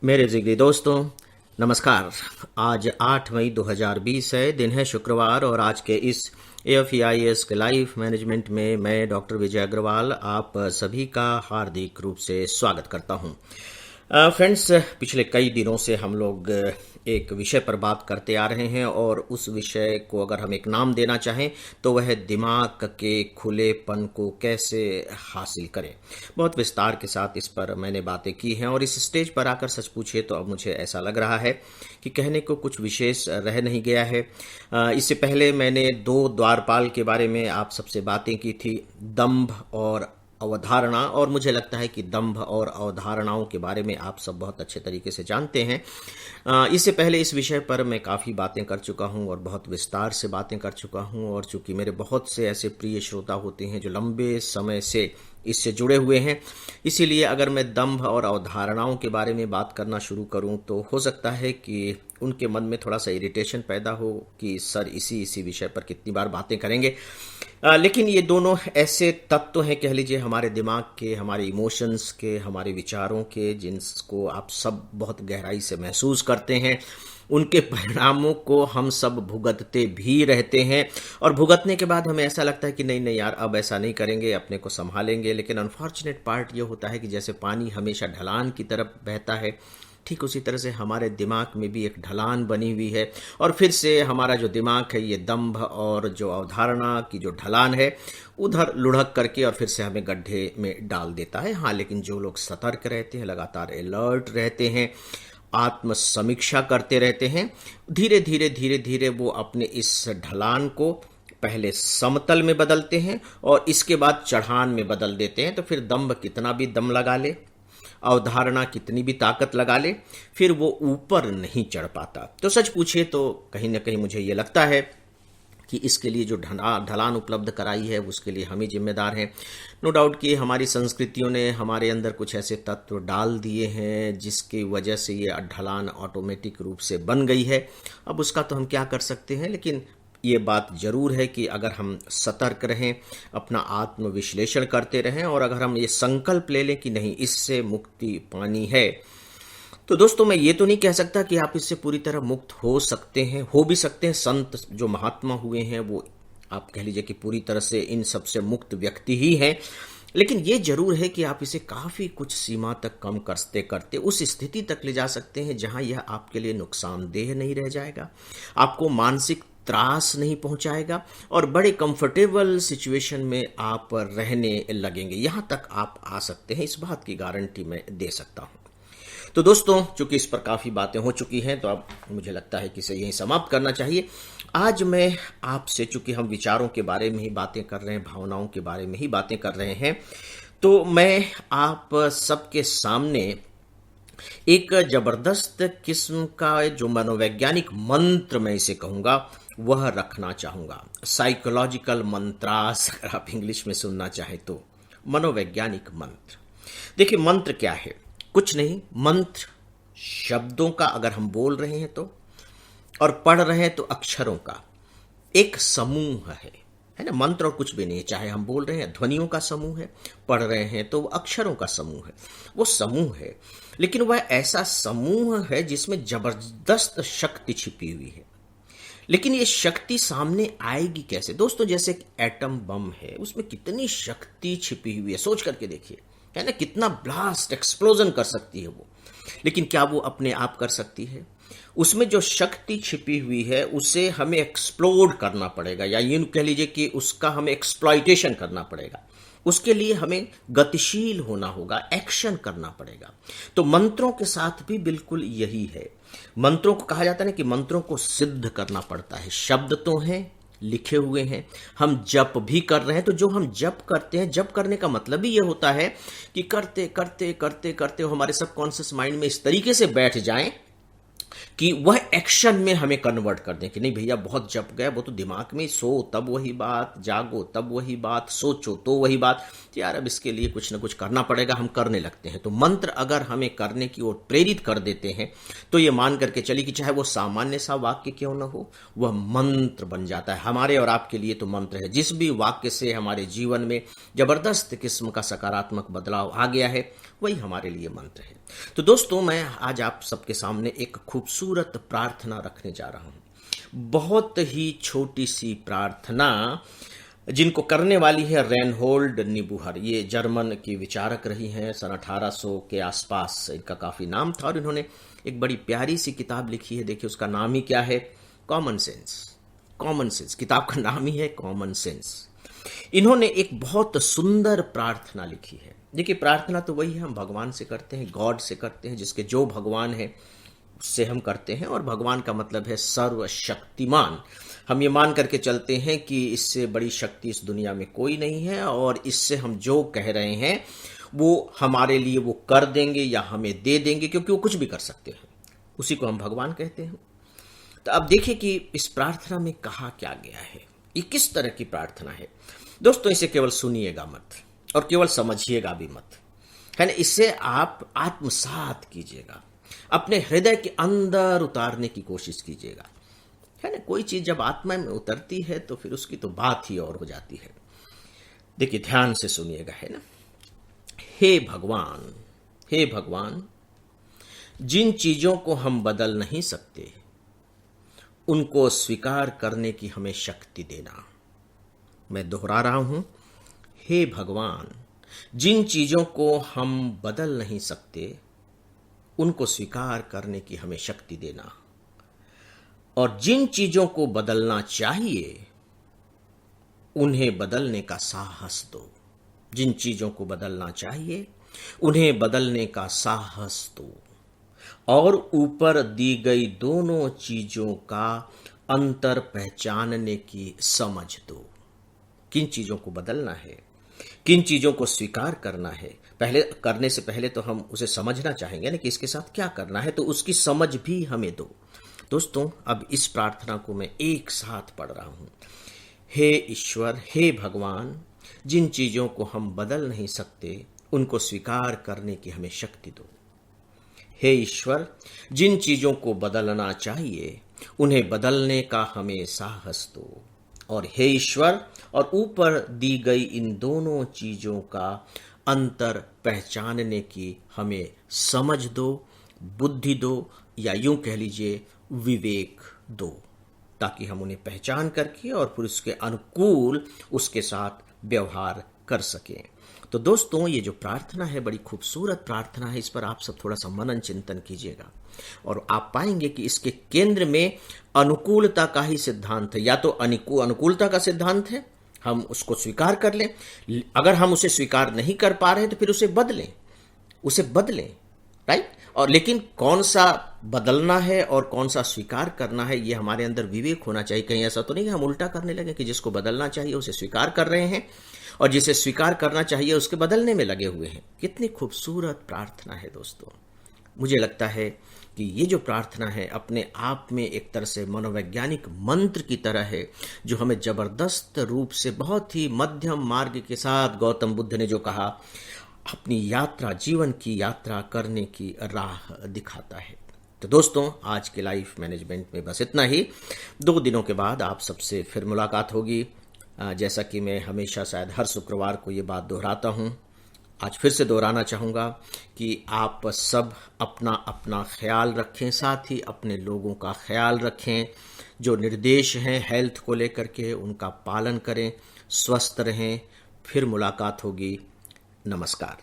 मेरे जिगरी दोस्तों, नमस्कार। आज 8 मई 2020 है, दिन है शुक्रवार और आज के इस AFEIS के लाइफ मैनेजमेंट में मैं डॉक्टर विजय अग्रवाल आप सभी का हार्दिक रूप से स्वागत करता हूं। फ्रेंड्स, पिछले कई दिनों से हम लोग एक विषय पर बात करते आ रहे हैं और उस विषय को अगर हम एक नाम देना चाहें तो वह दिमाग के खुलेपन को कैसे हासिल करें। बहुत विस्तार के साथ इस पर मैंने बातें की हैं और इस स्टेज पर आकर सच पूछिए तो अब मुझे ऐसा लग रहा है कि कहने को कुछ विशेष रह नहीं गया है। इससे पहले मैंने 2 द्वारपाल के बारे में आप सबसे बातें की थी, दंभ और अवधारणा, और मुझे लगता है कि दंभ और अवधारणाओं के बारे में आप सब बहुत अच्छे तरीके से जानते हैं। इससे पहले इस विषय पर मैं काफ़ी बातें कर चुका हूं और बहुत विस्तार से बातें कर चुका हूं, और चूंकि मेरे बहुत से ऐसे प्रिय श्रोता होते हैं जो लंबे समय से इससे जुड़े हुए हैं, इसीलिए अगर मैं दंभ और अवधारणाओं के बारे में बात करना शुरू करूं तो हो सकता है कि उनके मन में थोड़ा सा इरिटेशन पैदा हो कि सर इसी विषय पर कितनी बार बातें करेंगे। लेकिन ये दोनों ऐसे तत्व हैं, कह लीजिए, हमारे दिमाग के, हमारे इमोशंस के, हमारे विचारों के, जिनको आप सब बहुत गहराई से महसूस करते हैं। उनके परिणामों को हम सब भुगतते भी रहते हैं और भुगतने के बाद हमें ऐसा लगता है कि नहीं यार, अब ऐसा नहीं करेंगे, अपने को संभालेंगे। लेकिन अनफॉर्चुनेट पार्ट ये होता है कि जैसे पानी हमेशा ढलान की तरफ बहता है, ठीक उसी तरह से हमारे दिमाग में भी एक ढलान बनी हुई है और फिर से हमारा जो दिमाग है ये दंभ और जो अवधारणा की जो ढलान है उधर लुढ़क करके और फिर से हमें गड्ढे में डाल देता है। हाँ, लेकिन जो लोग सतर्क रहते हैं, लगातार अलर्ट रहते हैं, आत्म समीक्षा करते रहते हैं, धीरे धीरे वो अपने इस ढलान को पहले समतल में बदलते हैं और इसके बाद चढ़ान में बदल देते हैं। तो फिर दंभ कितना भी दम लगा ले, अवधारणा कितनी भी ताकत लगा ले, फिर वो ऊपर नहीं चढ़ पाता। तो सच पूछिए तो कहीं ना कहीं मुझे ये लगता है कि इसके लिए जो ढलान उपलब्ध कराई है उसके लिए हम ही जिम्मेदार हैं। नो डाउट कि हमारी संस्कृतियों ने हमारे अंदर कुछ ऐसे तत्व डाल दिए हैं जिसकी वजह से ये ढलान ऑटोमेटिक रूप से बन गई है। अब उसका तो हम क्या कर सकते हैं, लेकिन ये बात जरूर है कि अगर हम सतर्क रहें, अपना आत्म विश्लेषण करते रहें और अगर हम ये संकल्प ले लें कि नहीं, इससे मुक्ति पानी है, तो दोस्तों मैं ये तो नहीं कह सकता कि आप इससे पूरी तरह मुक्त हो सकते हैं, हो भी सकते हैं। संत जो महात्मा हुए हैं वो आप कह लीजिए कि पूरी तरह से इन सबसे मुक्त व्यक्ति ही हैं, लेकिन ये जरूर है कि आप इसे काफी कुछ सीमा तक कम करते करते उस स्थिति तक ले जा सकते हैं जहां यह आपके लिए नुकसानदेह नहीं रह जाएगा, आपको मानसिक त्रास नहीं पहुंचाएगा और बड़े कंफर्टेबल सिचुएशन में आप रहने लगेंगे। यहां तक आप आ सकते हैं, इस बात की गारंटी मैं दे सकता हूं। तो दोस्तों, चूंकि इस पर काफी बातें हो चुकी हैं तो अब मुझे लगता है कि इसे यहीं समाप्त करना चाहिए। आज मैं आपसे, चूंकि हम विचारों के बारे में ही बातें कर रहे हैं, भावनाओं के बारे में ही बातें कर रहे हैं, तो मैं आप सबके सामने एक जबरदस्त किस्म का जो मनोवैज्ञानिक मंत्र, मैं इसे कहूंगा, वह रखना चाहूंगा। साइकोलॉजिकल मंत्रास अगर आप इंग्लिश में सुनना चाहें तो, मनोवैज्ञानिक मंत्र। देखिए, मंत्र क्या है? कुछ नहीं, मंत्र शब्दों का, अगर हम बोल रहे हैं तो, और पढ़ रहे हैं तो अक्षरों का एक समूह है ना। मंत्र और कुछ भी नहीं, चाहे हम बोल रहे हैं ध्वनियों का समूह है, पढ़ रहे हैं तो अक्षरों का समूह है, वो समूह है। लेकिन वह ऐसा समूह है जिसमें जबरदस्त शक्ति छिपी हुई है। लेकिन ये शक्ति सामने आएगी कैसे? दोस्तों, जैसे एक एटम बम है, उसमें कितनी शक्ति छिपी हुई है, सोच करके देखिए, है ना, कितना ब्लास्ट, एक्सप्लोजन कर सकती है वो। लेकिन क्या वो अपने आप कर सकती है? उसमें जो शक्ति छिपी हुई है उसे हमें एक्सप्लोड करना पड़ेगा, या यूं कह लीजिए कि उसका हमें एक्सप्लॉइटेशन करना पड़ेगा। उसके लिए हमें गतिशील होना होगा, एक्शन करना पड़ेगा। तो मंत्रों के साथ भी बिल्कुल यही है। मंत्रों को कहा जाता है ना कि मंत्रों को सिद्ध करना पड़ता है। शब्द तो हैं, लिखे हुए हैं, हम जप भी कर रहे हैं। तो जो हम जप करते हैं, जप करने का मतलब ही यह होता है कि करते करते करते करते हमारे सबकॉन्शियस माइंड में इस तरीके से बैठ जाएं कि वह एक्शन में हमें कन्वर्ट कर दें कि नहीं भैया बहुत जप गए, वो तो दिमाग में सो तब वही बात, जागो तब वही बात, सोचो तो वही बात, यार अब इसके लिए कुछ ना कुछ करना पड़ेगा, हम करने लगते हैं। तो मंत्र अगर हमें करने की ओर प्रेरित कर देते हैं तो ये मान करके चलिए कि चाहे वो सामान्य सा वाक्य क्यों ना हो, वह मंत्र बन जाता है। हमारे और आपके लिए तो मंत्र है। जिस भी वाक्य से हमारे जीवन में जबरदस्त किस्म का सकारात्मक बदलाव आ गया है, वही हमारे लिए मंत्र है। तो दोस्तों, मैं आज आप सबके सामने एक खूबसूरत प्रार्थना रखने जा रहा हूं। बहुत ही छोटी सी प्रार्थना जिनको करने वाली है रेनहोल्ड निबुहर। ये जर्मन की विचारक रही हैं, सन 1800 के आसपास इनका काफी नाम था और इन्होंने एक बड़ी प्यारी सी किताब लिखी है। देखिए उसका नाम ही क्या है, कॉमन सेंस। कॉमन सेंस, किताब का नाम ही है कॉमन सेंस। इन्होंने एक बहुत सुंदर प्रार्थना लिखी है। देखिए प्रार्थना तो वही है, हम भगवान से करते हैं, गॉड से करते हैं, जिसके जो भगवान है उससे हम करते हैं। और भगवान का मतलब है सर्वशक्तिमान। हम ये मान करके चलते हैं कि इससे बड़ी शक्ति इस दुनिया में कोई नहीं है और इससे हम जो कह रहे हैं वो हमारे लिए वो कर देंगे या हमें दे देंगे, क्योंकि वो कुछ भी कर सकते हैं। उसी को हम भगवान कहते हैं। तो अब देखिए कि इस प्रार्थना में कहा क्या गया है, ये किस तरह की प्रार्थना है। दोस्तों इसे केवल सुनिएगा मत और केवल समझिएगा भी मत, है ना। इससे आप आत्मसात कीजिएगा, अपने हृदय के अंदर उतारने की कोशिश कीजिएगा, है ना। कोई चीज जब आत्मा में उतरती है तो फिर उसकी तो बात ही और हो जाती है। देखिए ध्यान से सुनिएगा, है ना। हे भगवान, हे भगवान, जिन चीजों को हम बदल नहीं सकते उनको स्वीकार करने की हमें शक्ति देना। मैं दोहरा रहा हूं, हे भगवान, जिन चीजों को हम बदल नहीं सकते उनको स्वीकार करने की हमें शक्ति देना, और जिन चीजों को बदलना चाहिए उन्हें बदलने का साहस दो। जिन चीजों को बदलना चाहिए उन्हें बदलने का साहस दो, और ऊपर दी गई दोनों चीजों का अंतर पहचानने की समझ दो। किन चीजों को बदलना है, किन चीजों को स्वीकार करना है, पहले करने से पहले तो हम उसे समझना चाहेंगे ना कि इसके साथ क्या करना है, तो उसकी समझ भी हमें दो। दोस्तों अब इस प्रार्थना को मैं एक साथ पढ़ रहा हूं। हे ईश्वर, हे भगवान, जिन चीजों को हम बदल नहीं सकते उनको स्वीकार करने की हमें शक्ति दो। हे ईश्वर, जिन चीजों को बदलना चाहिए उन्हें बदलने का हमें साहस दो, और हे ईश्वर, और ऊपर दी गई इन दोनों चीजों का अंतर पहचानने की हमें समझ दो, बुद्धि दो, या यूं कह लीजिए विवेक दो, ताकि हम उन्हें पहचान करके और फिर उसके अनुकूल उसके साथ व्यवहार कर सकें। तो दोस्तों ये जो प्रार्थना है बड़ी खूबसूरत प्रार्थना है। इस पर आप सब थोड़ा सा मनन चिंतन कीजिएगा और आप पाएंगे कि इसके केंद्र में अनुकूलता का ही सिद्धांत है। या तो अनुकूलता का सिद्धांत है, हम उसको स्वीकार कर लें। अगर हम उसे स्वीकार नहीं कर पा रहे हैं तो फिर उसे बदलें, राइट। और लेकिन कौन सा बदलना है और कौन सा स्वीकार करना है, ये हमारे अंदर विवेक होना चाहिए। कहीं ऐसा तो नहीं कि हम उल्टा करने लगे कि जिसको बदलना चाहिए उसे स्वीकार कर रहे हैं और जिसे स्वीकार करना चाहिए उसके बदलने में लगे हुए हैं। कितनी खूबसूरत प्रार्थना है दोस्तों। मुझे लगता है कि ये जो प्रार्थना है अपने आप में एक तरह से मनोवैज्ञानिक मंत्र की तरह है, जो हमें जबरदस्त रूप से बहुत ही मध्यम मार्ग के साथ गौतम बुद्ध ने जो कहा, अपनी यात्रा, जीवन की यात्रा करने की राह दिखाता है। तो दोस्तों आज के लाइफ मैनेजमेंट में बस इतना ही। 2 दिनों के बाद आप सबसे फिर मुलाकात होगी। जैसा कि मैं हमेशा शायद हर शुक्रवार को ये बात दोहराता हूँ, आज फिर से दोहराना चाहूँगा कि आप सब अपना अपना ख्याल रखें, साथ ही अपने लोगों का ख्याल रखें। जो निर्देश हैं हेल्थ को लेकर के उनका पालन करें, स्वस्थ रहें। फिर मुलाकात होगी। नमस्कार।